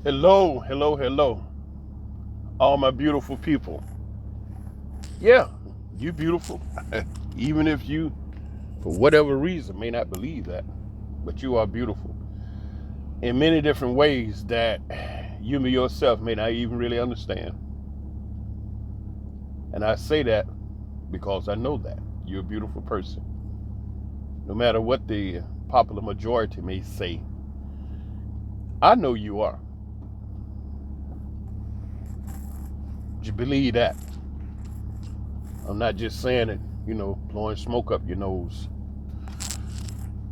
Hello, hello, hello, all my beautiful people. Yeah, you beautiful. Even if you, for whatever reason, may not believe that, but you are beautiful in many different ways that you yourself may not even really understand. And I say that because I know that you're a beautiful person. No matter what the popular majority may say, I know you are. You believe that. I'm not just saying it, blowing smoke up your nose.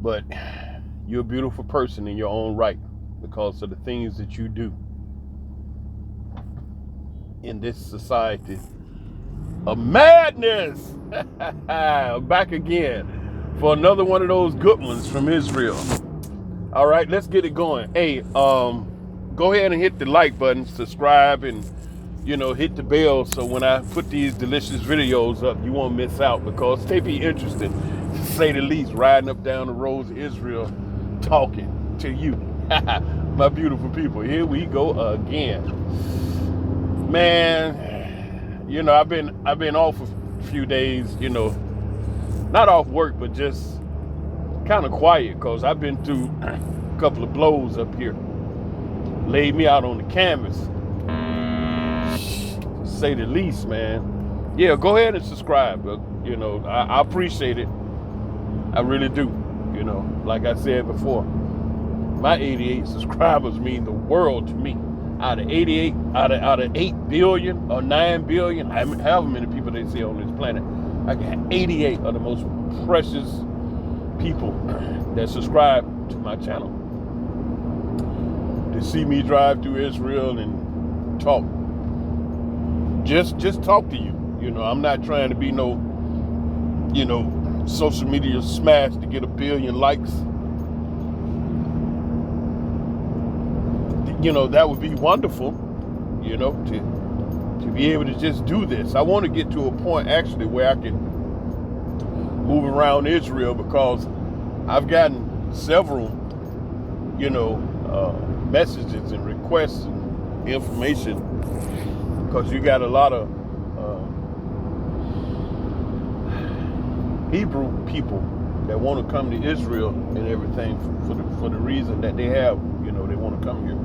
But you're a beautiful person in your own right because of the things that you do in this society of madness. Back again for another one of those good ones from Israel. All right, let's get it going. Hey, go ahead and hit the like button, subscribe, and hit the bell so when I put these delicious videos up, you won't miss out because they be interesting, to say the least, riding up down the roads of Israel talking to you. My beautiful people, here we go again. Man, I've been off a few days, not off work, but just kind of quiet because I've been through a couple of blows up here. Laid me out on the canvas, to say the least, man. Yeah, go ahead and subscribe. I appreciate it. I really do. Like I said before, my 88 subscribers mean the world to me. Out of 88, out of 8 billion or 9 billion, however many people they see on this planet, I got 88 of the most precious people that subscribe to my channel. To see me drive through Israel and talk. Just talk to you. I'm not trying to be no, social media smash to get a billion likes. That would be wonderful, to be able to just do this. I want to get to a point actually where I can move around Israel because I've gotten several, messages and requests and information because you got a lot of Hebrew people that want to come to Israel and everything for the reason that they have, they want to come here.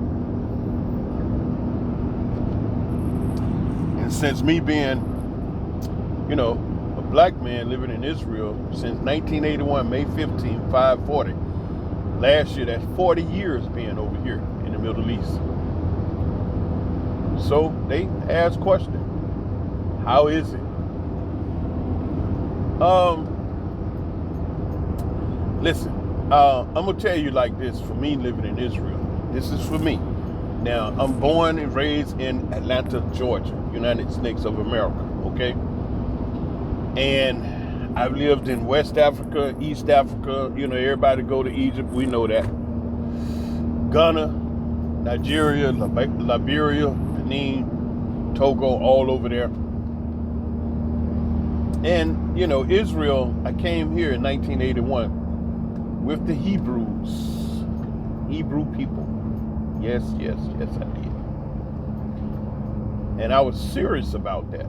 And since me being, a black man living in Israel since 1981, May 15, 540, last year, that's 40 years being over here in the Middle East. So they ask questions. How is it? Listen, I'm going to tell you like this, for me living in Israel. This is for me. Now, I'm born and raised in Atlanta, Georgia, United States of America, okay? And I've lived in West Africa, East Africa, everybody go to Egypt, we know that. Ghana, Nigeria, Liberia, Benin, Togo, all over there. And, Israel, I came here in 1981 with the Hebrew people. Yes, I did. And I was serious about that.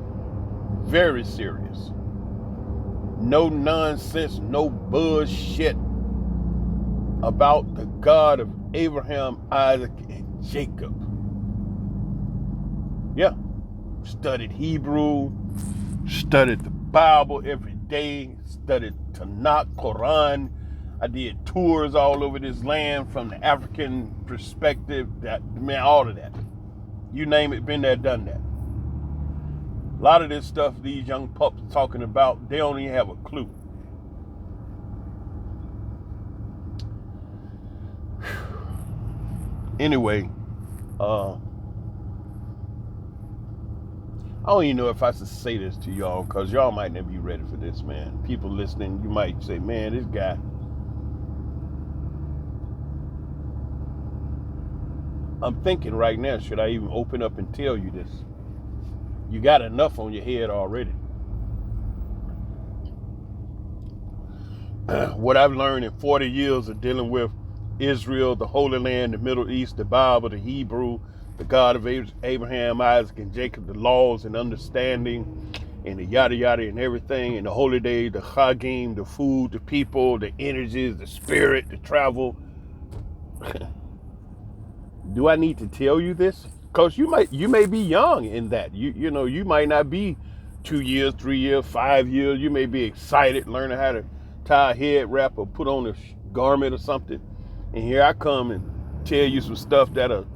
Very serious. No nonsense, no bullshit about the God of Abraham, Isaac, and Jacob. Yeah. Studied Hebrew, studied the Bible every day, studied Tanakh, Quran. I did tours all over this land from the African perspective, all of that. You name it, been there, done that. A lot of this stuff these young pups talking about, they don't even have a clue. Anyway, I don't even know if I should say this to y'all because y'all might not be ready for this, man. People listening, you might say, man, this guy. I'm thinking right now, should I even open up and tell you this? You got enough on your head already. What I've learned in 40 years of dealing with Israel, the Holy Land, the Middle East, the Bible, the Hebrew, the God of Abraham, Isaac, and Jacob, the laws and understanding, and the yada yada and everything, and the holy day, the chagim, the food, the people, the energies, the spirit, the travel. Do I need to tell you this? Because you may be young in that. You might not be 2 years, 3 years, 5 years. You may be excited learning how to tie a head wrap or put on a garment or something. And here I come and tell you some stuff that a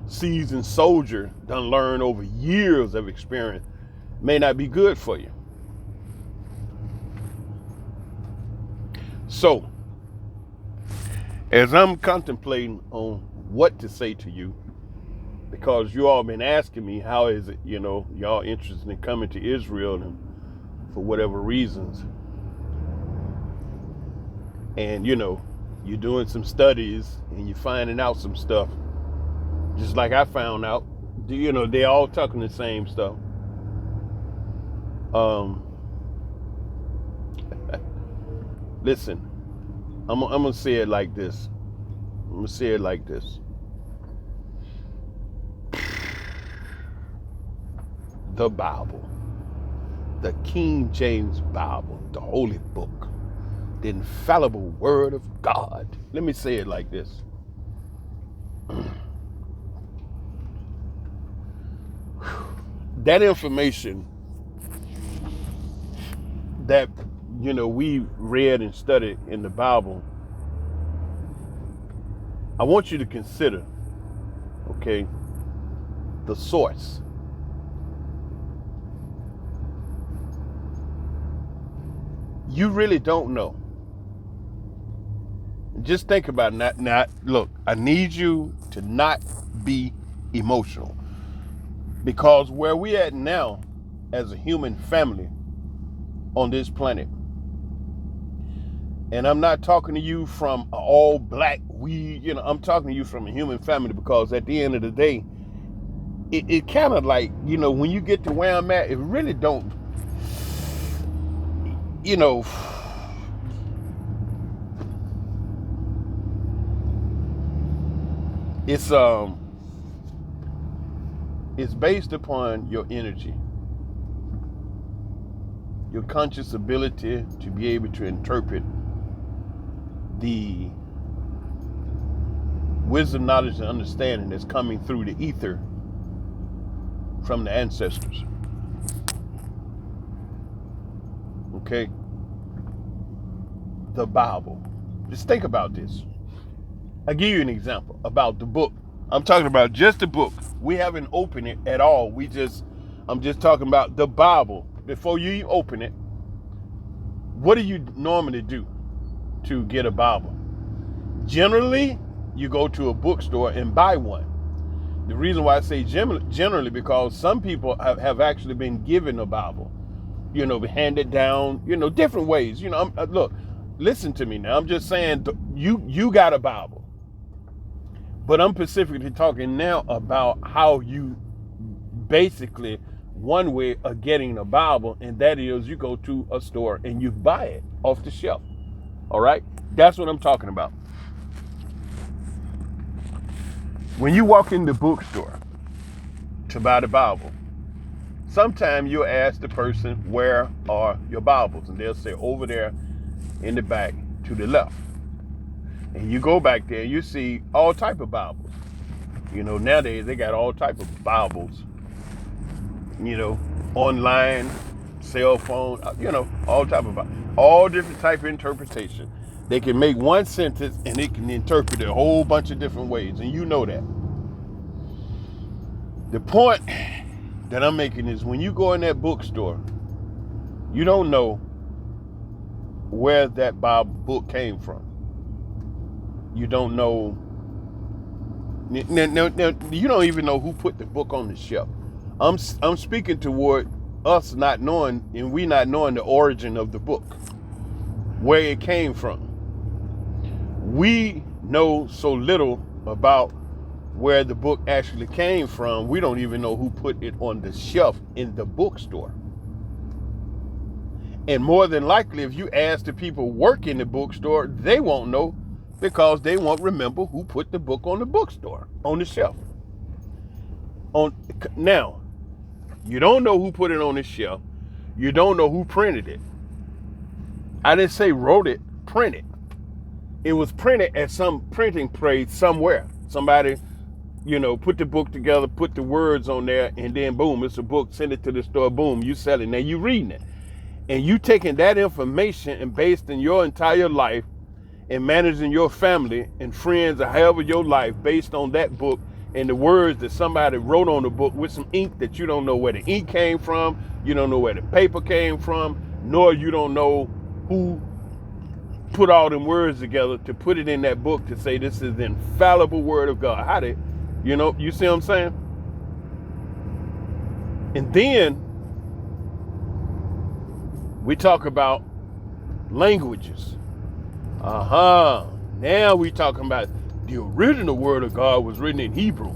seasoned soldier done learn over years of experience may not be good for you. So, as I'm contemplating on what to say to you, because you all been asking me, how is it, y'all interested in coming to Israel and for whatever reasons. And, you're doing some studies and you're finding out some stuff. Just like I found out, they all talking the same stuff. Listen, I'm gonna say it like this. The Bible, the King James Bible, the Holy Book, the infallible Word of God. Let me say it like this. That information that we read and studied in the Bible, I want you to consider, okay, the source. You really don't know. Just think about it. Look, I need you to not be emotional, because where we at now as a human family on this planet, and I'm not talking to you from an all black I'm talking to you from a human family, because at the end of the day, it kind of like, when you get to where I'm at, it really don't, it's based upon your energy, your conscious ability to be able to interpret the wisdom, knowledge, and understanding that's coming through the ether from the ancestors. Okay? The Bible. Just think about this. I'll give you an example about the book. I'm talking about just the book. We haven't opened it at all. I'm just talking about the Bible. Before you open it, what do you normally do to get a Bible? Generally, you go to a bookstore and buy one. The reason why I say generally, because some people have actually been given a Bible, handed down, different ways. Look, listen to me now. I'm just saying, you got a Bible. But I'm specifically talking now about how you basically, one way of getting a Bible, and that is you go to a store and you buy it off the shelf. All right? That's what I'm talking about. When you walk in the bookstore to buy the Bible, sometimes you'll ask the person, where are your Bibles? And they'll say, over there in the back to the left. And you go back there, you see all type of Bibles. Nowadays they got all type of Bibles. Online, cell phone, all type of Bibles. All different type of interpretation. They can make one sentence and it can interpret it a whole bunch of different ways, and you know that. The point that I'm making is, when you go in that bookstore, you don't know where that Bible book came from. You don't know. Now, you don't even know who put the book on the shelf. I'm speaking toward us not knowing, and we not knowing the origin of the book, where it came from. We know so little about where the book actually came from. We don't even know who put it on the shelf in the bookstore. And more than likely, if you ask the people working the bookstore, they won't know because they won't remember who put the book on the bookstore, on the shelf. Now, you don't know who put it on the shelf. You don't know who printed it. I didn't say wrote it, printed. It was printed at some printing place somewhere. Somebody, put the book together, put the words on there, and then boom, it's a book, send it to the store, boom, you sell it. Now you reading it. And you taking that information and based in your entire life and managing your family and friends or however your life based on that book and the words that somebody wrote on the book with some ink that you don't know where the ink came from, you don't know where the paper came from, nor you don't know who put all them words together to put it in that book to say this is the infallible word of God. How did, you see what I'm saying? And then we talk about languages. Now we talking about the original word of God was written in Hebrew.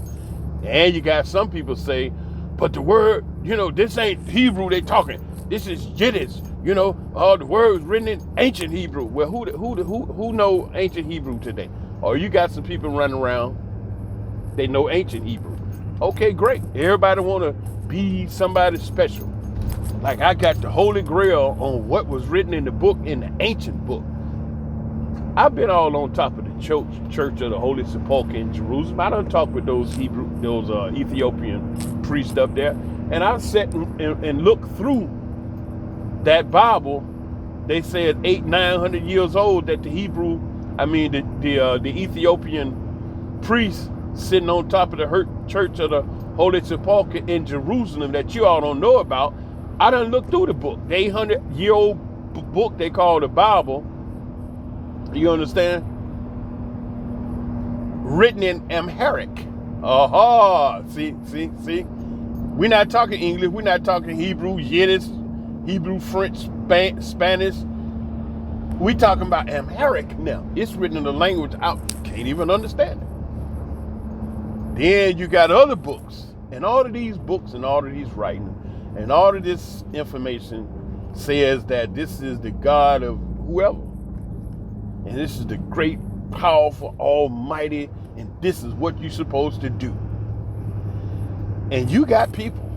And you got some people say, but the word, this ain't Hebrew they talking. This is Yiddish. The word was written in ancient Hebrew. Well, who know ancient Hebrew today? Or you got some people running around, they know ancient Hebrew. Okay, great. Everybody want to be somebody special. Like I got the Holy Grail on what was written in the book, in the ancient book. I've been all on top of the church of the Holy Sepulchre in Jerusalem. I done talked with those Ethiopian priests up there, and I sat and looked through that Bible. They said 800-900 years old. That the Ethiopian priests sitting on top of the church of the Holy Sepulchre in Jerusalem that you all don't know about. I done looked through the book, the 800-year-old book they call the Bible. You understand? Written in Amharic. See. We're not talking English. We're not talking Hebrew, Yiddish, Hebrew, French, Spanish. We talking about Amharic now. It's written in a language I can't even understand it. Then you got other books. And all of these books and all of these writings and all of this information says that this is the God of whoever. And this is the great, powerful, almighty, and this is what you're supposed to do. And you got people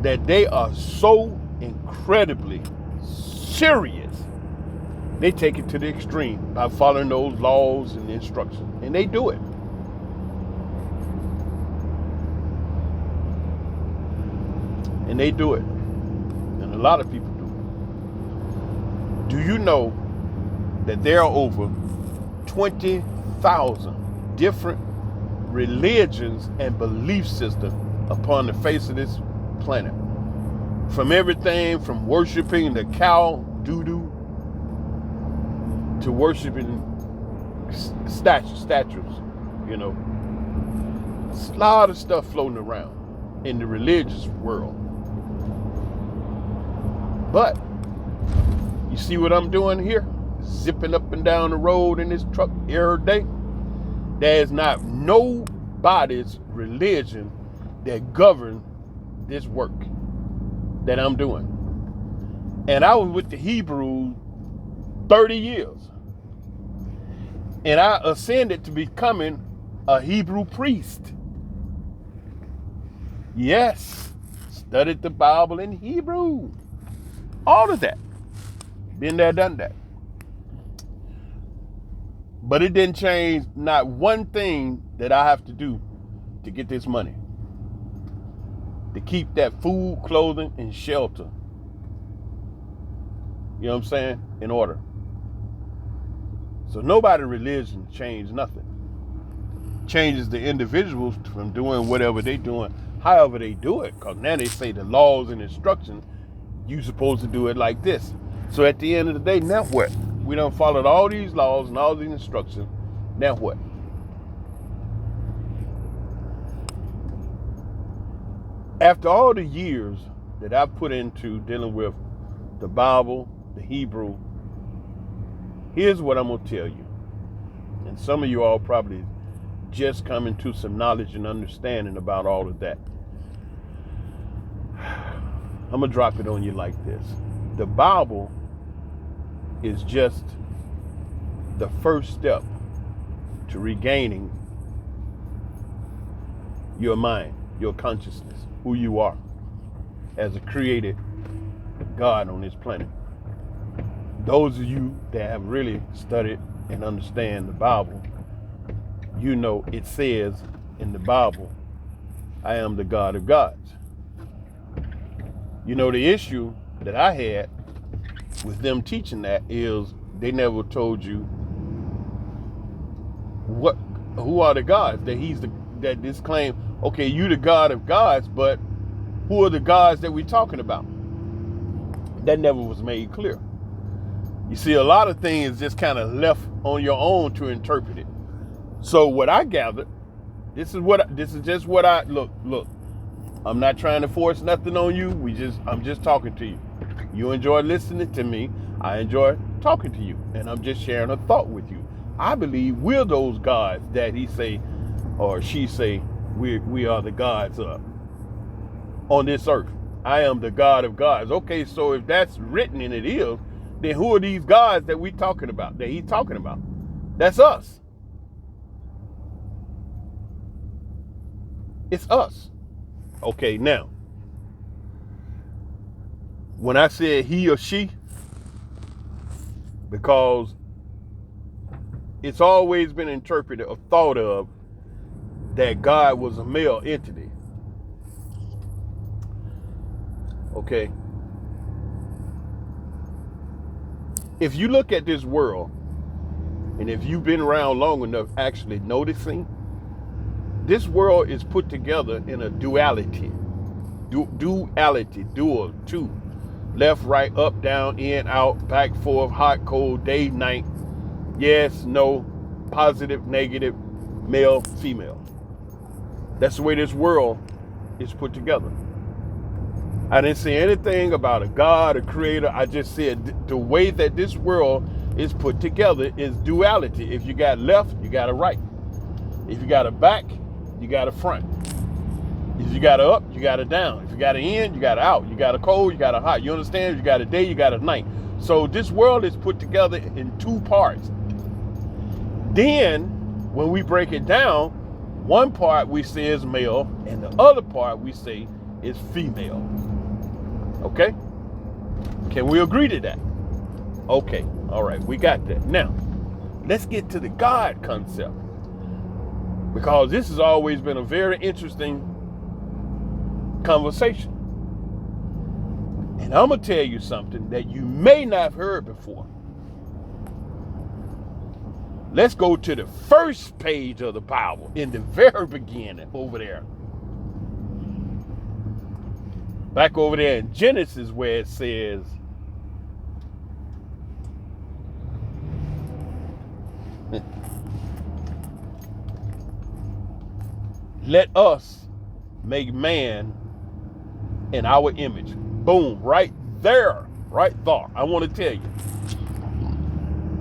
that they are so incredibly serious, they take it to the extreme by following those laws and instructions. And they do it. And they do it. And a lot of people do it. Do you know that there are over 20,000 different religions and belief systems upon the face of this planet? From everything from worshiping the cow doo-doo to worshiping statues, There's a lot of stuff floating around in the religious world. But you see what I'm doing here? Zipping up and down the road in this truck every day. There's not nobody's religion that governs this work that I'm doing. And I was with the Hebrews 30 years. And I ascended to becoming a Hebrew priest. Yes, studied the Bible in Hebrew. All of that. Been there, done that. But it didn't change not one thing that I have to do to get this money. To keep that food, clothing, and shelter. You know what I'm saying? In order. So nobody's religion changed nothing. Changes the individuals from doing whatever they're doing, however they do it. Because now they say the laws and instructions, you're supposed to do it like this. So at the end of the day, now what? We done followed all these laws and all these instructions. Now what? After all the years that I've put into dealing with the Bible, the Hebrew, here's what I'm going to tell you. And some of you all probably just coming to some knowledge and understanding about all of that. I'm going to drop it on you like this. The Bible is just the first step to regaining your mind, your consciousness, who you are as a created God on this planet. Those of you that have really studied and understand the Bible, you know it says in the Bible, I am the God of gods. You know, the issue that I had with them teaching that is they never told you who are the gods, that this claim, okay, you the God of gods, but who are the gods that we're talking about? That never was made clear. You see, a lot of things just kind of left on your own to interpret it. So what I gathered, this is just what I look. I'm not trying to force nothing on you. I'm just talking to you. You enjoy listening to me. I enjoy talking to you, and I'm just sharing a thought with you. I believe we're those gods that he say, or she say, we are the gods of on this earth. I am the God of gods. Okay, so if that's written and it is, then who are these gods that we talking about, that he's talking about? That's us. It's us. Okay, now, when I said he or she, because it's always been interpreted or thought of that God was a male entity. Okay. If you look at this world, and if you've been around long enough actually noticing, this world is put together in a duality. Dual, two. Left, right, up, down, in, out, back, forth, hot, cold, day, night. Yes, no, positive, negative, male, female. That's the way this world is put together. I didn't say anything about a God, a creator. I just said the way that this world is put together is duality. If you got left, you got a right. If you got a back, you got a front. If you got a up, you got a down. If you got an in, you got a out. You got a cold, you got a hot. You understand? You got a day, you got a night. So this world is put together in two parts. Then, when we break it down, one part we say is male, and the other part we say is female. Okay? Can we agree to that? Okay. All right. We got that. Now, let's get to the God concept. Because this has always been a very interesting conversation. And I'm going to tell you something that you may not have heard before. Let's go to the first page of the Bible, in the very beginning, over there. Back over there in Genesis, where it says, let us make man in our image. Boom, right there, right there. I want to tell you.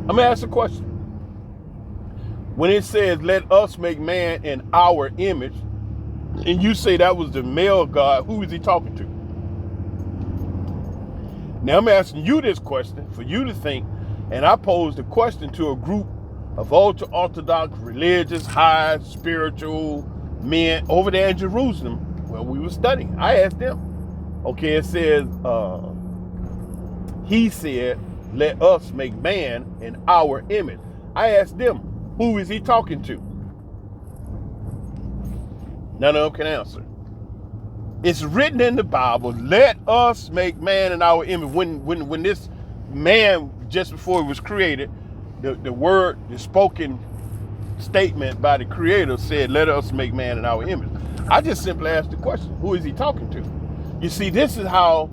I'm going to ask a question. When it says, let us make man in our image, and you say that was the male God, who is he talking to? Now I'm asking you this question for you to think, and I posed the question to a group of ultra-Orthodox, religious, high, spiritual men over there in Jerusalem where we were studying. I asked them, okay, it says, he said, let us make man in our image. I asked them, who is he talking to? None of them can answer. It's written in the Bible, let us make man in our image. When this man, just before he was created, the word, the spoken statement by the creator said, let us make man in our image. I just simply asked the question, who is he talking to? You see, this is how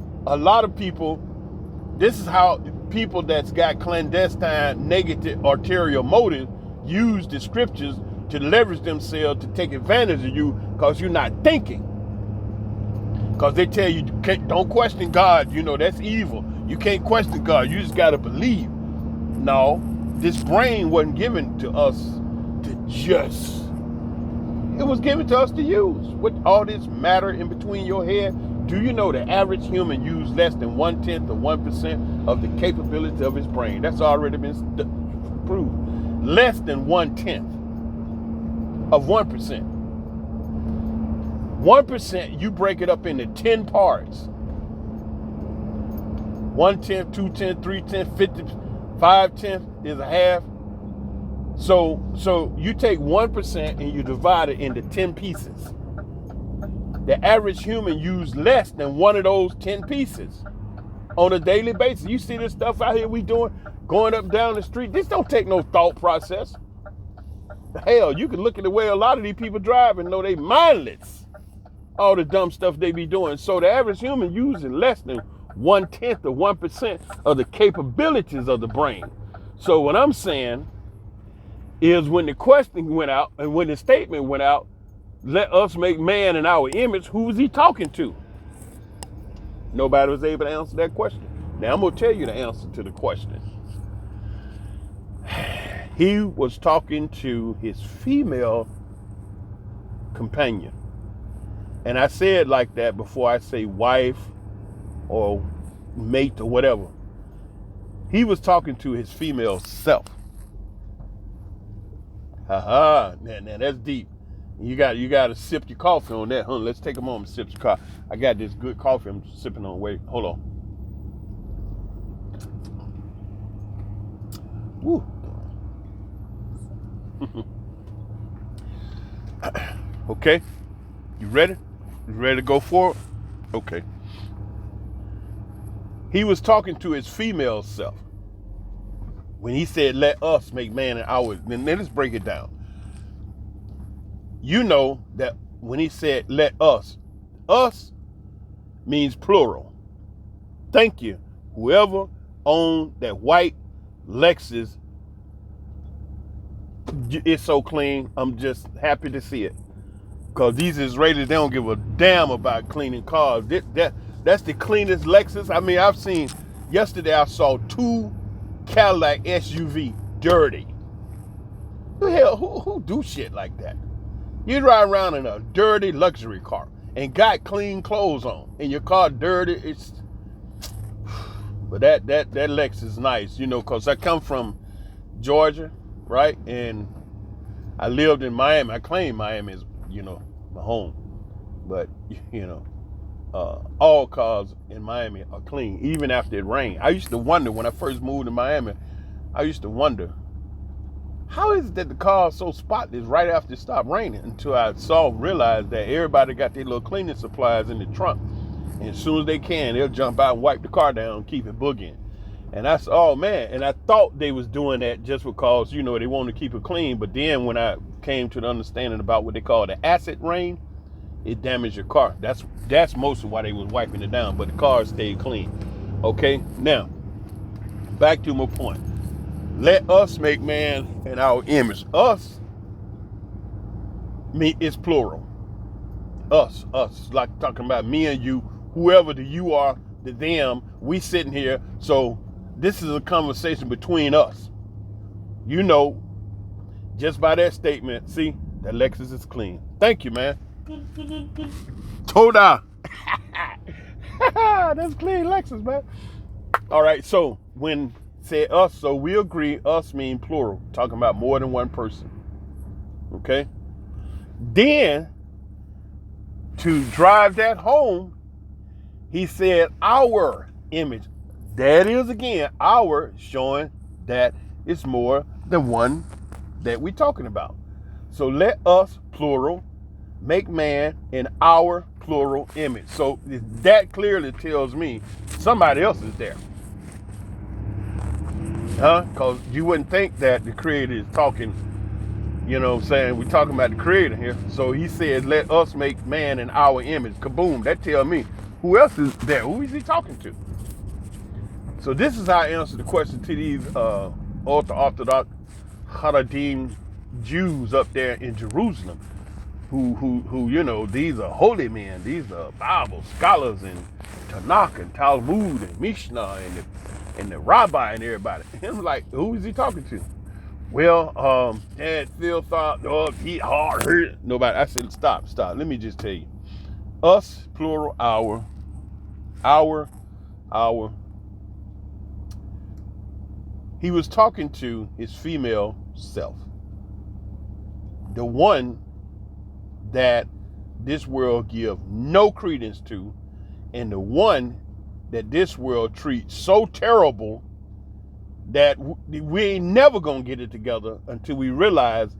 people that's got clandestine, negative, ulterior motive use the scriptures to leverage themselves to take advantage of you because you're not thinking. Because they tell you, don't question God. You know, that's evil. You can't question God. You just got to believe. No, this brain wasn't given to us to just. It was given to us to use. With all this matter in between your head, do you know the average human uses less than 1/10 of 1% of the capability of his brain? That's already been proved. less than 1/10 of 1%. 1%, you break it up into 10 parts. 1/10, 2/10, 3/10, 50, 5/10 is a half. So you take 1% and you divide it into 10 pieces. The average human uses less than one of those 10 pieces on a daily basis. You see this stuff out here we doing, going up down the street. This don't take no thought process. Hell, you can look at the way a lot of these people drive and know they mindless. All the dumb stuff they be doing. So the average human using less than 1/10 of 1% of the capabilities of the brain. So what I'm saying is when the question went out and when the statement went out, let us make man in our image, who was he talking to? Nobody was able to answer that question. Now I'm going to tell you the answer to the question. He was talking to his female companion. And I say it like that before I say wife or mate or whatever. He was talking to his female self. Now that's deep. You got to sip your coffee on that, huh? Let's take a moment to sip your coffee. I got this good coffee I'm sipping on. Wait, hold on. Woo. Okay, you ready? You ready to go forward? Okay. He was talking to his female self when he said, let us make man in our. Then let's break it down. You know that when he said, let us means plural. Thank you. Whoever owned that white Lexus, it's so clean. I'm just happy to see it. Because these Israelis, they don't give a damn about cleaning cars. That's the cleanest Lexus. I mean, I've seen, yesterday I saw 2 Cadillac SUV dirty. Who the hell, who do shit like that? You ride around in a dirty luxury car and got clean clothes on, and your car dirty. But that Lexus is nice, you know, because I come from Georgia, right? And I lived in Miami. I claim Miami is, you know, my home. But, you know, all cars in Miami are clean, even after it rained. I used to wonder when I first moved to Miami, how is it that the car is so spotless right after it stopped raining? Until I realized that everybody got their little cleaning supplies in the trunk. And as soon as they can, they'll jump out and wipe the car down and keep it boogieing. And I said, oh man, and I thought they was doing that just because, you know, they wanted to keep it clean. But then when I came to the understanding about what they call the acid rain, it damaged your car. That's mostly why they was wiping it down, but the car stayed clean. Okay, now, back to my point. Let us make man in our image. Us, me, it's plural. Us, like talking about me and you, whoever the you are, the them, we sitting here. So this is a conversation between us. You know, just by that statement, see, that Lexus is clean. Thank you, man. Toda. That's clean Lexus, man. All right, so when said us, so we agree, us mean plural, talking about more than one person. Okay? Then, to drive that home, he said our image. That is, again, our, showing that it's more than one that we're talking about. So let us, plural, make man in our plural image. So that clearly tells me somebody else is there. Because you wouldn't think that the creator is talking, you know what I'm saying? We're talking about the creator here. So he says, let us make man in our image. Kaboom. That tells me who else is there? Who is he talking to? So this is how I answer the question to these ultra-Orthodox Haredim Jews up there in Jerusalem. Who, you know, these are holy men. These are Bible scholars and Tanakh and Talmud and Mishnah and the rabbi and everybody. And I'm like, who is he talking to? Well, Dad, Phil thought, oh, he hard. Nobody. I said, stop. Let me just tell you. Us, plural, our. He was talking to his female self. The one that this world gives no credence to, and the one that this world treats so terrible that we ain't never gonna get it together until we realize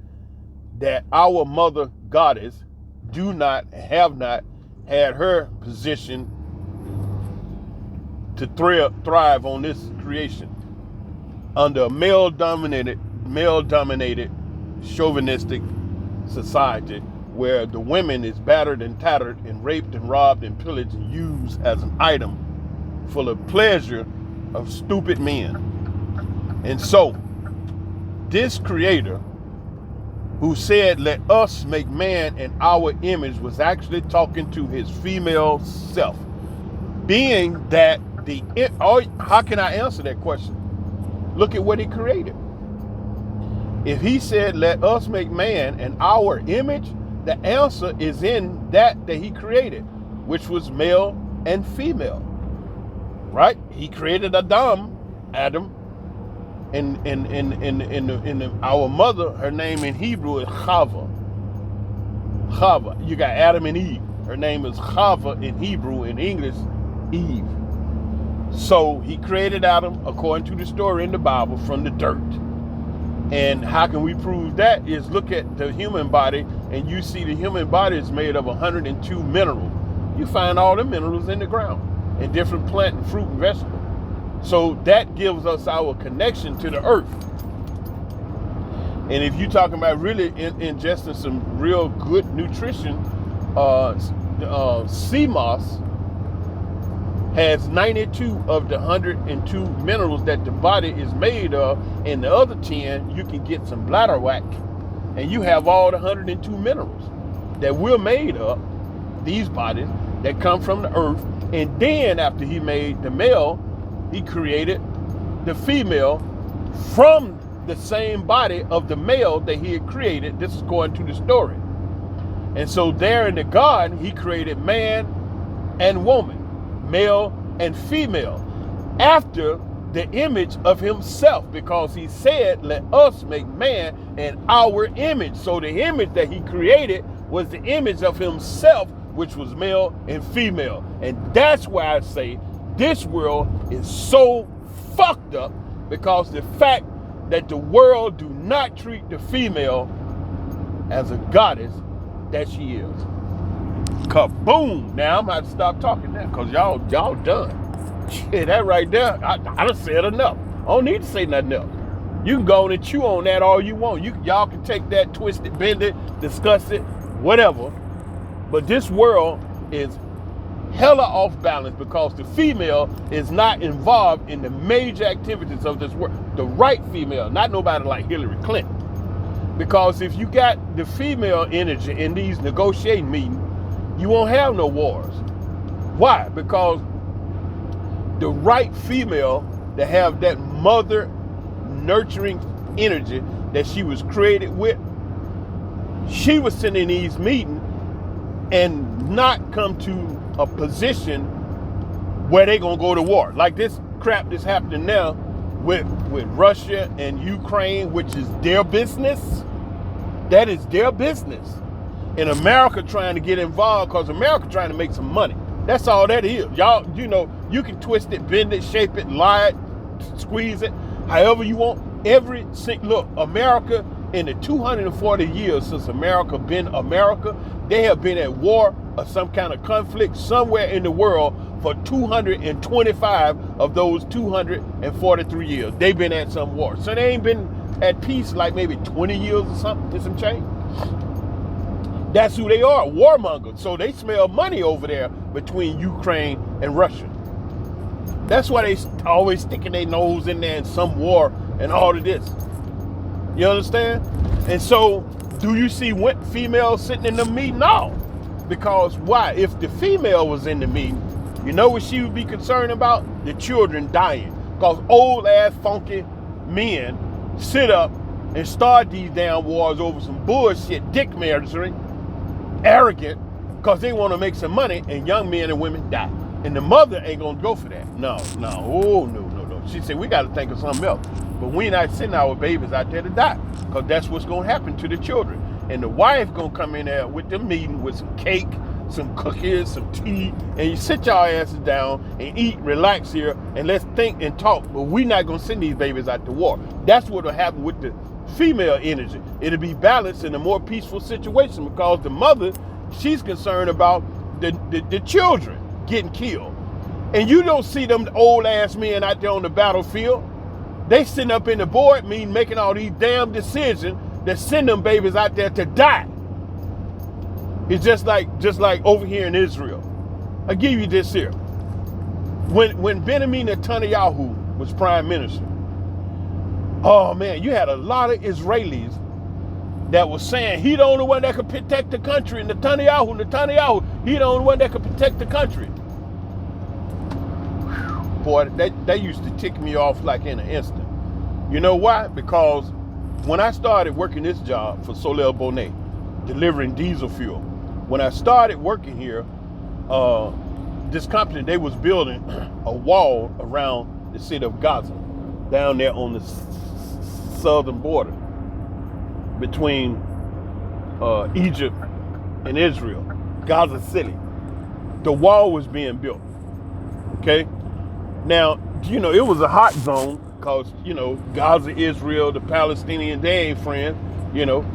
that our mother goddess have not had her position to thrive on this creation under a male-dominated, chauvinistic society where the women is battered and tattered and raped and robbed and pillaged and used as an item for the pleasure of stupid men. And so, this creator who said, let us make man in our image, was actually talking to his female self. Being that how can I answer that question? Look at what he created. If he said, let us make man in our image, the answer is in that he created, which was male and female, right? He created Adam, and our mother, her name in Hebrew is Chava. You got Adam and Eve. Her name is Chava in Hebrew. In English, Eve. So he created Adam, according to the story in the Bible, from the dirt. And how can we prove that? Is look at the human body, and you see the human body is made of 102 minerals. You find all the minerals in the ground, in different plant and fruit and vegetables. So that gives us our connection to the earth. And if you're talking about really ingesting some real good nutrition, sea moss has 92 of the 102 minerals that the body is made of, and the other 10 you can get some bladder whack, and you have all the 102 minerals that we're made of, these bodies that come from the earth. And then after he made the male, he created the female from the same body of the male that he had created. This is according to the story. And so there in the garden, he created man and woman, male and female, after the image of himself, because he said, let us make man in our image. So the image that he created was the image of himself, which was male and female. And that's why I say this world is so fucked up, because the fact that the world do not treat the female as a goddess that she is. Kaboom! Now I'm going to have to stop talking now, because y'all done. Shit, that right there, I done said enough. I don't need to say nothing else. You can go on and chew on that all you want. Y'all can take that, twist it, bend it, discuss it, whatever. But this world is hella off balance because the female is not involved in the major activities of this world. The right female, not nobody like Hillary Clinton. Because if you got the female energy in these negotiating meetings, you won't have no wars. Why? Because the right female that have that mother nurturing energy that she was created with, she was sitting in these meetings and not come to a position where they're gonna go to war. Like this crap that's happening now with Russia and Ukraine, which is their business. That is their business. And America trying to get involved because America trying to make some money. That's all that is. Y'all, you can twist it, bend it, shape it, lie it, squeeze it, however you want. Look, America, in the 240 years since America been America, they have been at war or some kind of conflict somewhere in the world for 225 of those 243 years. They've been at some war. So they ain't been at peace like maybe 20 years or something, some change. That's who they are, warmongers. So they smell money over there between Ukraine and Russia. That's why they always sticking their nose in there in some war and all of this. You understand? And so, do you see females sitting in the meeting? No. Because why? If the female was in the meeting, you know what she would be concerned about? The children dying. Because old ass funky men sit up and start these damn wars over some bullshit, dick measuring, arrogant, because they want to make some money, and young men and women die. And the mother ain't gonna go for that. No. Oh, no. She said, we got to think of something else. But we not sending our babies out there to die, because that's what's going to happen to the children. And the wife going to come in there with the meeting with some cake, some cookies, some tea, and you sit your asses down and eat, relax here, and let's think and talk. But we're not going to send these babies out to war. That's what will happen with the female energy. It'll be balanced in a more peaceful situation, because the mother, she's concerned about the children getting killed. And you don't see them old ass men out there on the battlefield. They sitting up in the board meeting making all these damn decisions that send them babies out there to die. It's just like over here in Israel. I give you this here. When Benjamin Netanyahu was prime minister, oh man, you had a lot of Israelis that was saying he the only one that could protect the country. Netanyahu, he the only one that could protect the country. Boy, that used to tick me off like in an instant. You know why? Because when I started working this job for Soleil Bonnet, delivering diesel fuel, when I started working here, this company, they was building a wall around the city of Gaza, down there on the southern border between Egypt and Israel, Gaza City. The wall was being built, okay? Now, you know, it was a hot zone because, you know, Gaza, Israel, the Palestinians, they ain't friends, you know.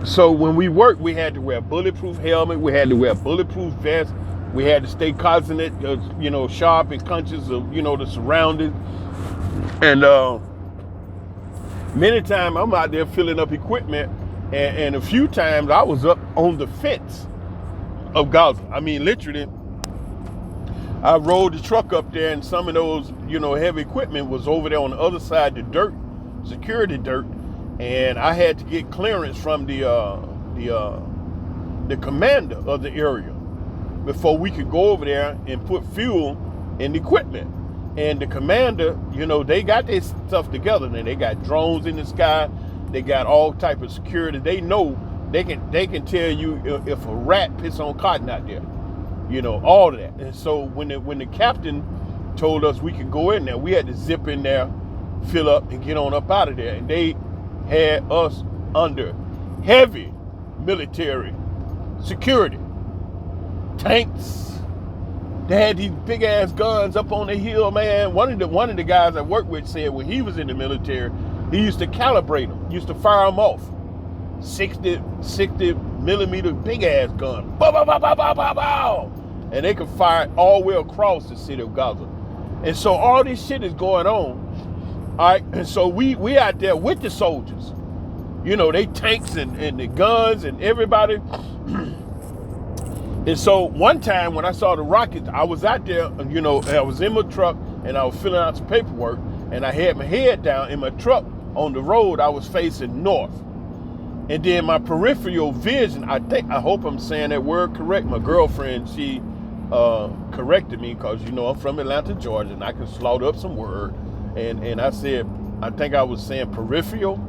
So when we worked, we had to wear bulletproof helmet, we had to wear bulletproof vest, we had to stay cognizant, you know, sharp and conscious of, you know, the surroundings. And many times I'm out there filling up equipment, and a few times I was up on the fence of Gaza. I mean, literally, I rolled the truck up there, and some of those, you know, heavy equipment was over there on the other side, the dirt, security dirt, and I had to get clearance from the commander of the area before we could go over there and put fuel in the equipment. And the commander, you know, they got their stuff together, and they got drones in the sky, they got all type of security. They know they can tell you if a rat piss on cotton out there. You know, all of that. And so when the captain told us we could go in there, we had to zip in there, fill up, and get on up out of there. And they had us under heavy military security. Tanks. They had these big ass guns up on the hill, man. One of the guys I worked with said when he was in the military, he used to calibrate them, used to fire them off. 60 millimeter big ass gun. Bow, bow, bow, bow, bow, bow, bow. And they could fire it all the way across the city of Gaza. And so all this shit is going on. All right. And so we out there with the soldiers. You know, they tanks and the guns and everybody. And so one time when I saw the rockets, I was out there, you know, I was in my truck and I was filling out some paperwork, and I had my head down in my truck on the road. I was facing north. And then my peripheral vision, I hope I'm saying that word correct. My girlfriend, she corrected me because, you know, I'm from Atlanta, Georgia, and I can slaughter up some word. And I said, I think I was saying parenthetial,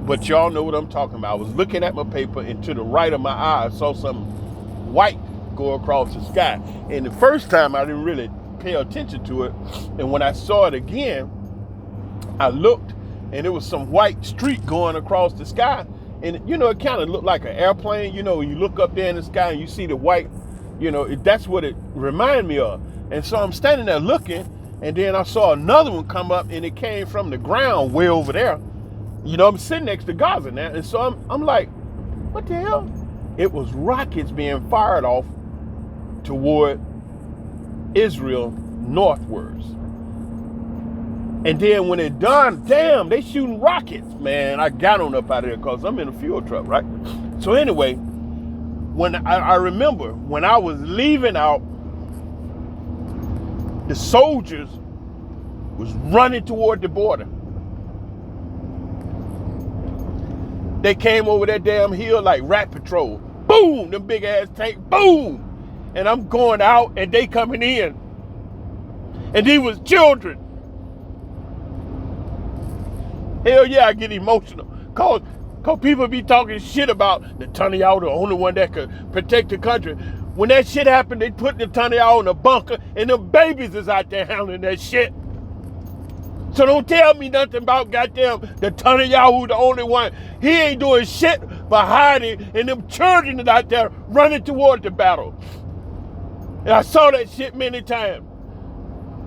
but y'all know what I'm talking about. I was looking at my paper, and to the right of my eye, I saw some white go across the sky. And the first time I didn't really pay attention to it. And when I saw it again, I looked, and it was some white streak going across the sky. And, you know, it kind of looked like an airplane. You know, you look up there in the sky and you see the white, you know, that's what it reminded me of. And so I'm standing there looking, and then I saw another one come up, and it came from the ground way over there. You know, I'm sitting next to Gaza now. And so I'm like, what the hell? It was rockets being fired off toward Israel northwards. And then when it done, damn, they shooting rockets, man. I got on up out of there because I'm in a fuel truck, right? So anyway, when I remember when I was leaving out, the soldiers was running toward the border. They came over that damn hill like rat patrol. Boom, them big ass tank, boom. And I'm going out and they coming in. And these was children. Hell yeah, I get emotional. Cause people be talking shit about Netanyahu, the only one that could protect the country. When that shit happened, they put Netanyahu in a bunker, and them babies is out there handling that shit. So don't tell me nothing about goddamn the ton of y'all who the only one. He ain't doing shit but hiding, and them children is out there running toward the battle. And I saw that shit many times.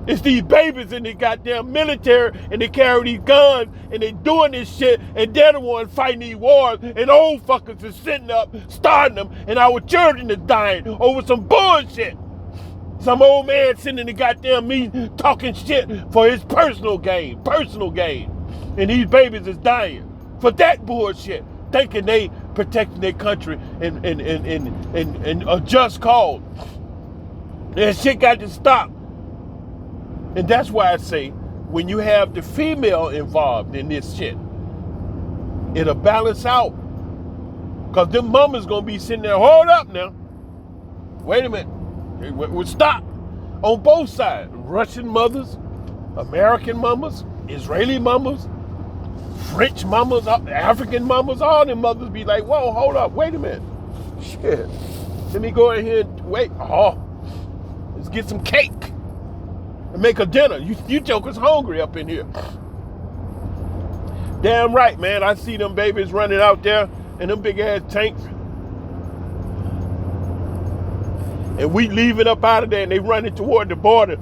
It's these babies in the goddamn military, and they carry these guns, and they doing this shit, and they're the ones fighting these wars, and old fuckers is sitting up, starting them, and our children is dying over some bullshit. Some old man sitting in the goddamn meeting talking shit for his personal gain. And these babies is dying for that bullshit, thinking they protecting their country and a just cause. That shit got to stop. And that's why I say, when you have the female involved in this shit, it'll balance out. Because them mamas gonna be sitting there, hold up now. Wait a minute. We'll stop. On both sides. Russian mothers, American mamas, Israeli mamas, French mamas, African mamas, all them mothers be like, whoa, hold up, wait a minute. Shit. Let me go ahead and wait. Oh, let's get some cake. And make a dinner. You jokers hungry up in here. Damn right, man. I see them babies running out there in them big ass tanks. And we leaving up out of there, and they running toward the border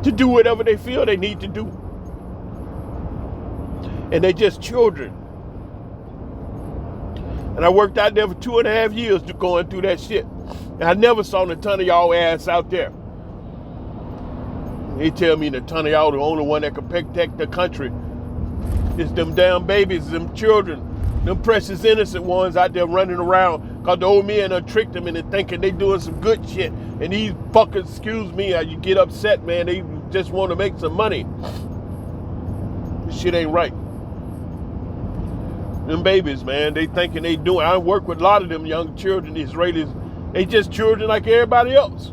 to do whatever they feel they need to do. And they just children. And I worked out there for 2.5 years going through that shit. And I never saw a ton of y'all ass out there. They tell me the ton of y'all the only one that can protect the country. It's them damn babies, them children, them precious innocent ones out there running around because the old men done tricked them into thinking they doing some good shit. And these fuckers, excuse me, how you get upset, man, they just want to make some money. This shit ain't right. Them babies, man, they thinking they doing. I work with a lot of them young children, the Israelis. They just children like everybody else.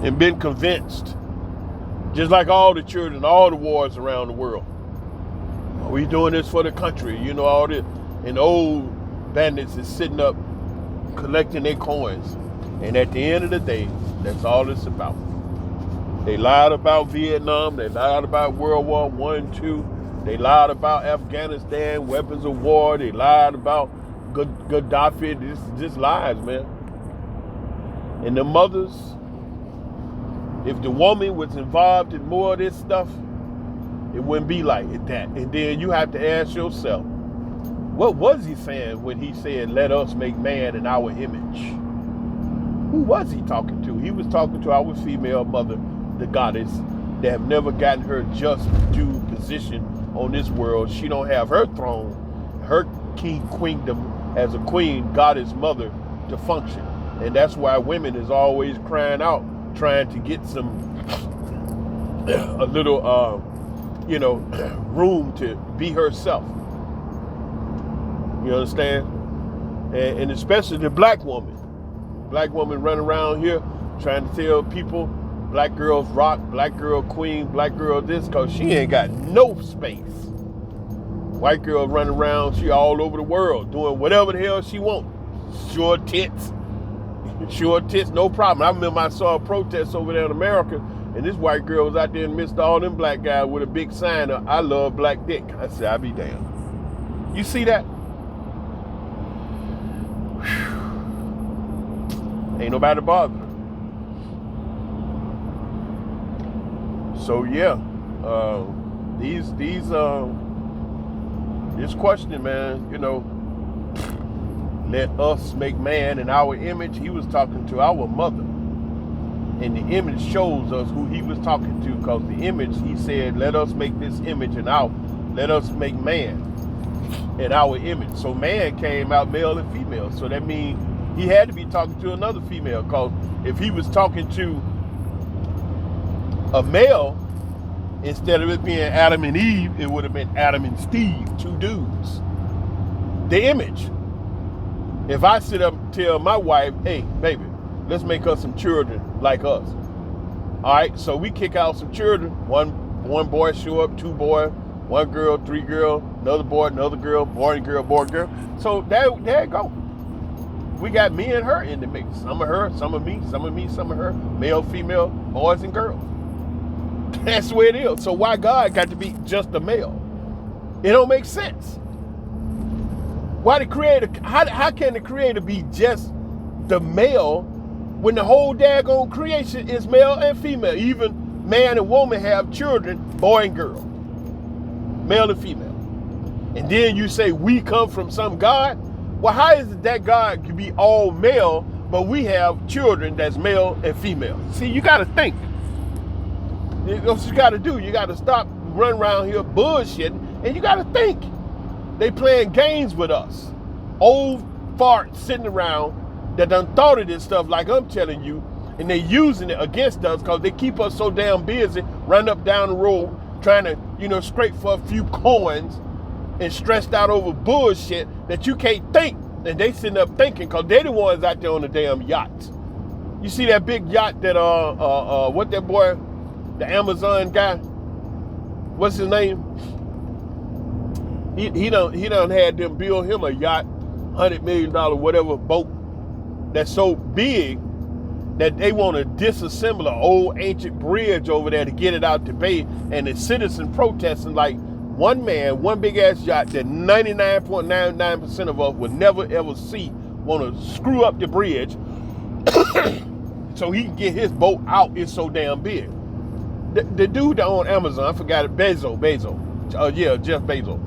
And been convinced, just like all the children, all the wars around the world. We doing this for the country, you know, all this. And the old bandits is sitting up collecting their coins. And at the end of the day, that's all it's about. They lied about Vietnam. They lied about World War I, II. They lied about Afghanistan, weapons of war. They lied about Gaddafi. This is just lies, man. And the mothers, if the woman was involved in more of this stuff, it wouldn't be like that. And then you have to ask yourself, what was he saying when he said, let us make man in our image? Who was he talking to? He was talking to our female mother, the goddess, that have never gotten her just due position on this world. She don't have her throne, her queendom as a queen, goddess mother, to function. And that's why women is always crying out, trying to get some, a little, room to be herself. You understand? And especially the black woman. Black woman running around here trying to tell people black girls rock, black girl queen, black girl this, because she ain't got no space. White girl running around, she all over the world doing whatever the hell she wants. Short tits, no problem. I remember I saw a protest over there in America, and this white girl was out there and missed all them black guys with a big sign of, I love black dick. I said, I be damned. You see that? Ain't nobody bothered. So yeah, this question, man, let us make man in our image. He was talking to our mother, and the image shows us who he was talking to, because the image, he said, let us make this image let us make man in our image. So man came out male and female. So that means he had to be talking to another female, because if he was talking to a male, instead of it being Adam and Eve, it would have been Adam and Steve, two dudes. The image. If I sit up and tell my wife, hey, baby, let's make us some children like us. All right, so we kick out some children. One boy show up, two boys, one girl, three girl, another boy, another girl, boy and girl, boy and girl. So there you go. got me and her in the mix. Some of her, some of me, some of me, some of her. Male, female, boys and girls. That's the way it is. So why God got to be just a male? It don't make sense. Why the creator? How can the creator be just the male when the whole daggone creation is male and female? Even man and woman have children, boy and girl, male and female. And then you say we come from some God? Well, how is it that God can be all male, but we have children that's male and female? See, you got to think. That's what you got to do. You got to stop running around here bullshitting, and you got to think. They playing games with us. Old farts sitting around that done thought of this stuff like I'm telling you, and they using it against us because they keep us so damn busy running up down the road trying to, scrape for a few coins and stressed out over bullshit that you can't think. And they sitting up thinking because they're the ones out there on the damn yachts. You see that big yacht that, what that boy, the Amazon guy, what's his name? He done had them build him a yacht, $100 million whatever boat that's so big that they want to disassemble an old ancient bridge over there to get it out the bay, and the citizen protesting like one man, one big ass yacht that 99.99% of us would never ever see, want to screw up the bridge so he can get his boat out. It's so damn big. The dude that on Amazon, I forgot it, Jeff Bezos.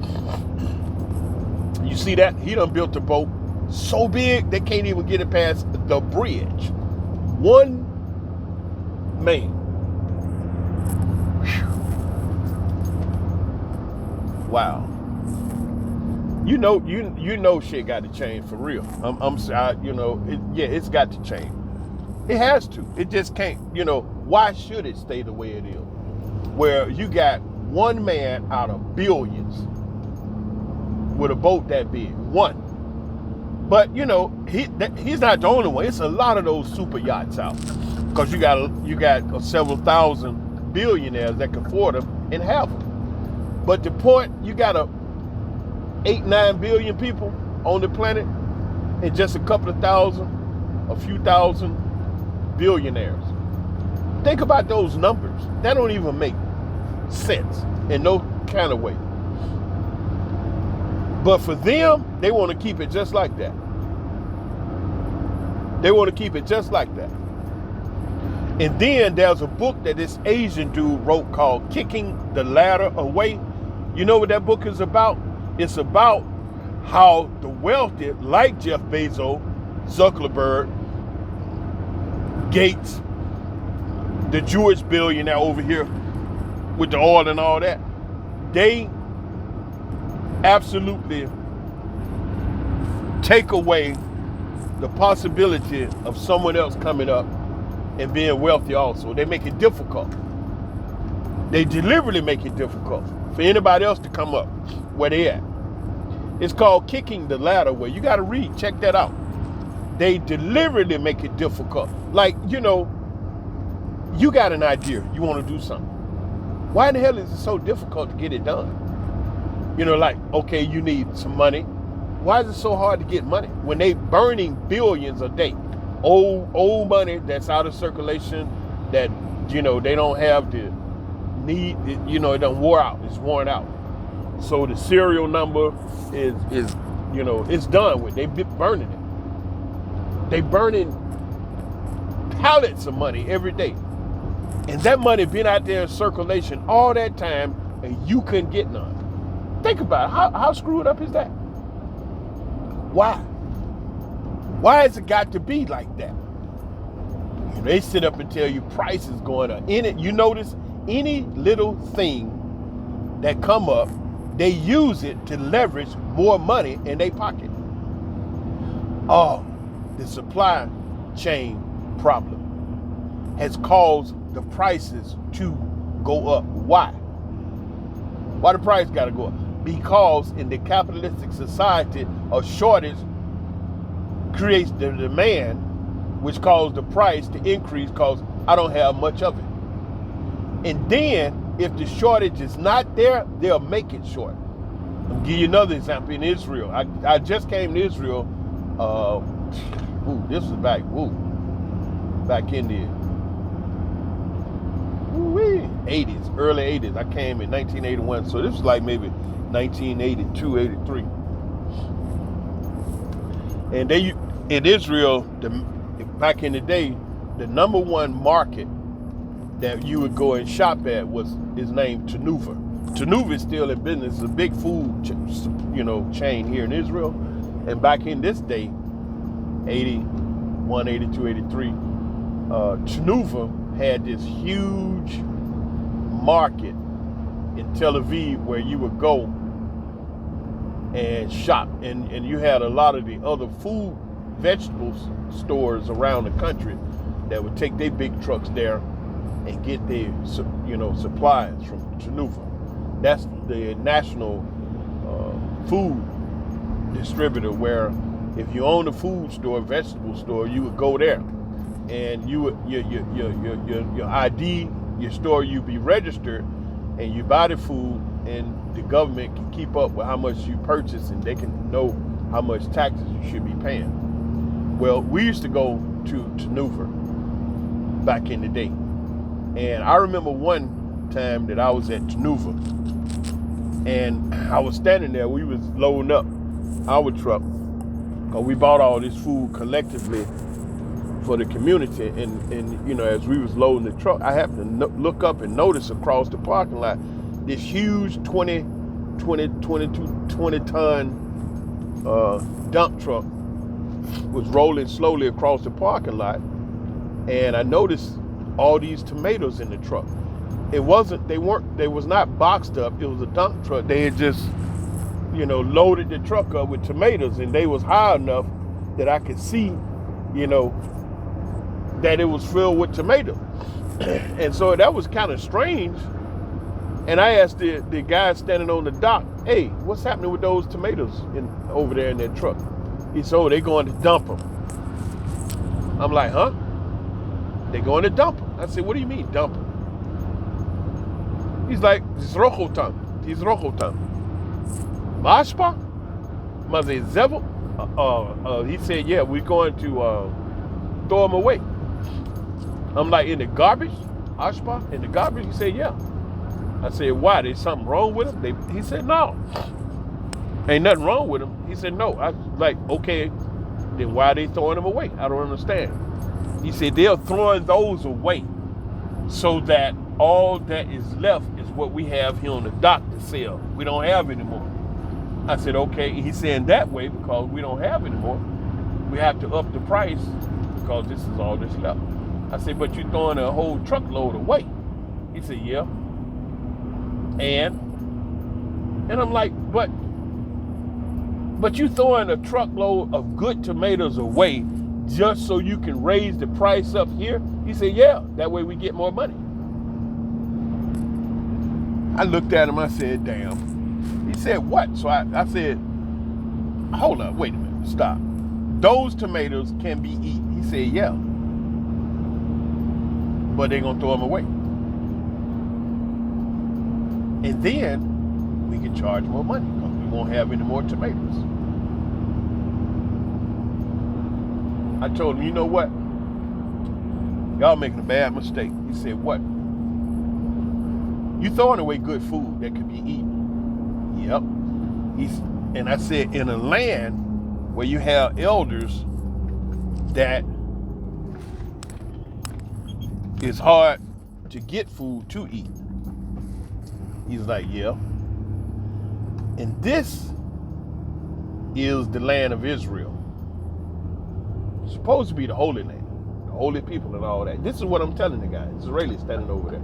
You see that? He done built a boat so big they can't even get it past the bridge. One man. Wow. You know shit got to change for real. I'm sorry, it's got to change. It has to. It just can't, why should it stay the way it is? Where you got one man out of billions with a boat that big. One. But, he's not the only one. It's a lot of those super yachts out. Because you got several thousand billionaires that can afford them and have them. But the point, you got 8-9 billion people on the planet and just a few thousand billionaires. Think about those numbers. That don't even make sense in no kind of way. But for them, they want to keep it just like that. They want to keep it just like that. And then there's a book that this Asian dude wrote called Kicking the Ladder Away. You know what that book is about? It's about how the wealthy, like Jeff Bezos, Zuckerberg, Gates, the Jewish billionaire over here with the oil and all that, they absolutely take away the possibility of someone else coming up and being wealthy also. They make it difficult. They deliberately make it difficult for anybody else to come up where they at. It's called Kicking the Ladder Away. You got to read, check that out. They deliberately make it difficult. Like, you got an idea, you want to do something. Why in the hell is it so difficult to get it done? Okay, you need some money. Why is it so hard to get money when they burning billions a day? Old money that's out of circulation that, they don't have the need, it done wore out, it's worn out. So the serial number is it's done with. They burning it. They burning pallets of money every day. And that money been out there in circulation all that time and you couldn't get none. Think about it. How screwed up is that? Why? Why has it got to be like that? They sit up and tell you prices going up. You notice any little thing that come up, they use it to leverage more money in their pocket. Oh, the supply chain problem has caused the prices to go up. Why? Why the price got to go up? Because in the capitalistic society, a shortage creates the demand, which causes the price to increase because I don't have much of it. And then, if the shortage is not there, they'll make it short. I'll give you another example in Israel. I just came to Israel Ooh, this was back in the 80s, early 80s. I came in 1981, so this was like maybe 1982, 83. And they in Israel, back in the day, the number one market that you would go and shop at is named Tenuva. Tenuva is still in business. It's a big food chain here in Israel. And back in this day, 81, 82, 83, Tenuva had this huge market in Tel Aviv where you would go and shop, and you had a lot of the other food, vegetables stores around the country that would take their big trucks there and get their supplies from Tenuva. That's the national food distributor, where if you own a food store, vegetable store, you would go there, and you would your ID, your store, you be registered, and you buy the food, and the government can keep up with how much you purchase, and they can know how much taxes you should be paying. Well, we used to go to Tenuva back in the day, and I remember one time that I was at Tenuva, and I was standing there. We was loading up our truck because we bought all this food collectively for the community, and as we was loading the truck, I happened to look up and notice across the parking lot this huge 20 ton dump truck was rolling slowly across the parking lot, and I noticed all these tomatoes in the truck. They was not boxed up. It was a dump truck. They had just loaded the truck up with tomatoes, and they was high enough that I could see that it was filled with tomatoes. And so that was kind of strange. And I asked the guy standing on the dock, "Hey, what's happening with those tomatoes over there in that truck?" He said, "Oh, they're going to dump them." I'm like, "Huh? They're going to dump them?" I said, "What do you mean dump them?" He's like, "Zrochotam. Mashpa? Maze Zevel?" He said, "Yeah, we're going to throw them away." I'm like, "In the garbage? Ashpa? In the garbage?" He said, "Yeah." I said, "Why? There's something wrong with them?" He said, "No. Ain't nothing wrong with them." He said, "No." I was like, "Okay, then why are they throwing them away? I don't understand." He said, "They're throwing those away so that all that is left is what we have here on the dock to sell. We don't have anymore." I said, "Okay." He's saying that way because we don't have anymore. We have to up the price because this is all that's left. I said, "But you're throwing a whole truckload away." He said, "Yeah." And I'm like, but you throwing a truckload of good tomatoes away just so you can raise the price up here? He said, "Yeah, that way we get more money." I looked at him, I said, "Damn." He said, "What?" So I said, "Hold up, wait a minute, stop. Those tomatoes can be eaten." He said, "Yeah, but they're gonna throw them away. And then we can charge more money because we won't have any more tomatoes." I told him, "You know what? Y'all making a bad mistake." He said, "What?" "You throwing away good food that could be eaten." "Yep." And I said, "In a land where you have elders that it's hard to get food to eat." He's like, "Yeah. And this is the land of Israel. It's supposed to be the Holy Land, the holy people and all that." This is what I'm telling the guy. Israeli standing over there.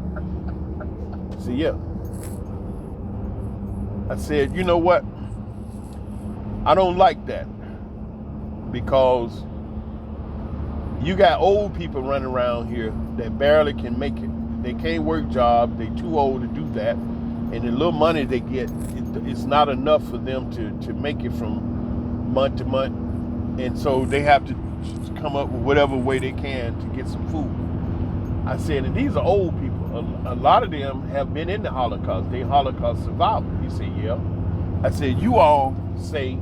I said, "Yeah." I said, "You know what? I don't like that because you got old people running around here that barely can make it. They can't work jobs. They too old to do that. And the little money they get, it's not enough for them to make it from month to month. And so they have to come up with whatever way they can to get some food." I said, "And these are old people. A lot of them have been in the Holocaust. They Holocaust survivors." He said, "Yeah." I said, "You all say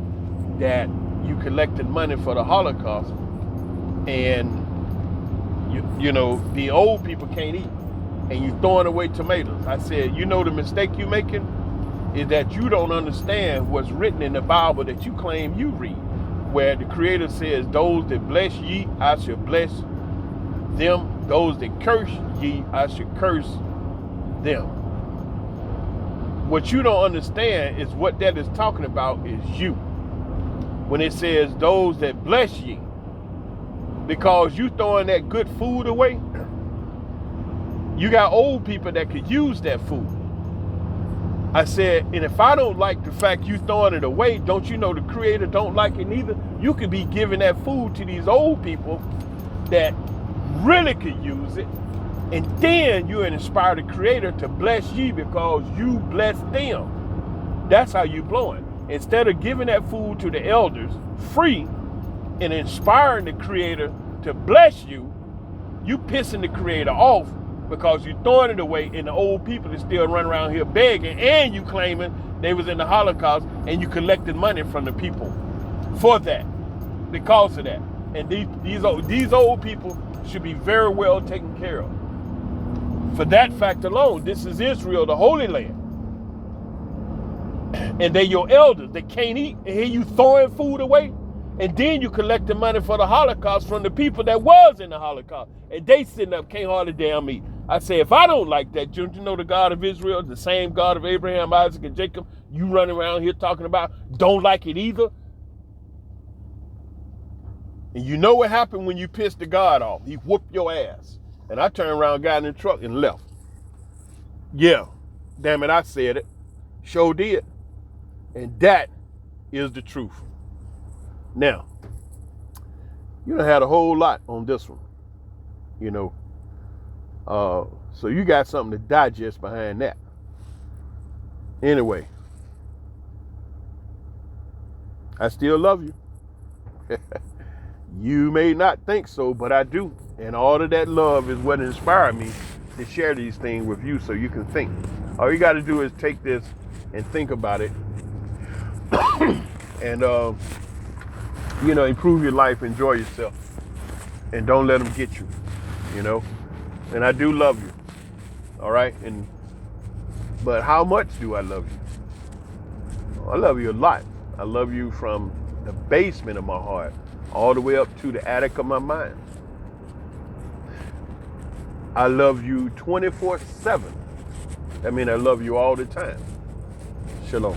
that you collected money for the Holocaust, and you know the old people can't eat, and you throwing away tomatoes. I said, you know the mistake you making is that you don't understand what's written in the Bible that you claim you read, where the Creator says, those that bless ye, I shall bless them. Those that curse ye, I shall curse them. What you don't understand is what that is talking about is you. When it says those that bless ye, because you throwing that good food away, you got old people that could use that food. I said, and if I don't like the fact you throwing it away, don't you know the Creator don't like it neither? You could be giving that food to these old people that really could use it, and then you inspire the Creator to bless ye because you bless them. That's how you blowing. Instead of giving that food to the elders free and inspiring the Creator to bless you, you pissing the Creator off because you throwing it away, and the old people that still run around here begging, and you claiming they was in the Holocaust, and you collected money from the people for that, because of that. And these old people should be very well taken care of. For that fact alone, this is Israel, the Holy Land. And they're your elders. They can't eat, and here you throwing food away. And then you collect the money for the Holocaust from the people that was in the Holocaust. And they sitting up, can't hardly damn eat. I say, if I don't like that, don't you know the God of Israel, the same God of Abraham, Isaac, and Jacob, you running around here talking about don't like it either? And you know what happened when you pissed the God off? He whooped your ass. And I turned around, got in the truck, and left. Yeah, damn it, I said it. Sure did. And that is the truth. Now, you done had a whole lot on this one, you know. So you got something to digest behind that. Anyway, I still love you. You may not think so, but I do. And all of that love is what inspired me to share these things with you so you can think. All you got to do is take this and think about it. And, you know, improve your life, enjoy yourself. And don't let them get you, you know. And I do love you. All right? But how much do I love you? I love you a lot. I love you from the basement of my heart all the way up to the attic of my mind. I love you 24/7. That means I love you all the time. Shalom.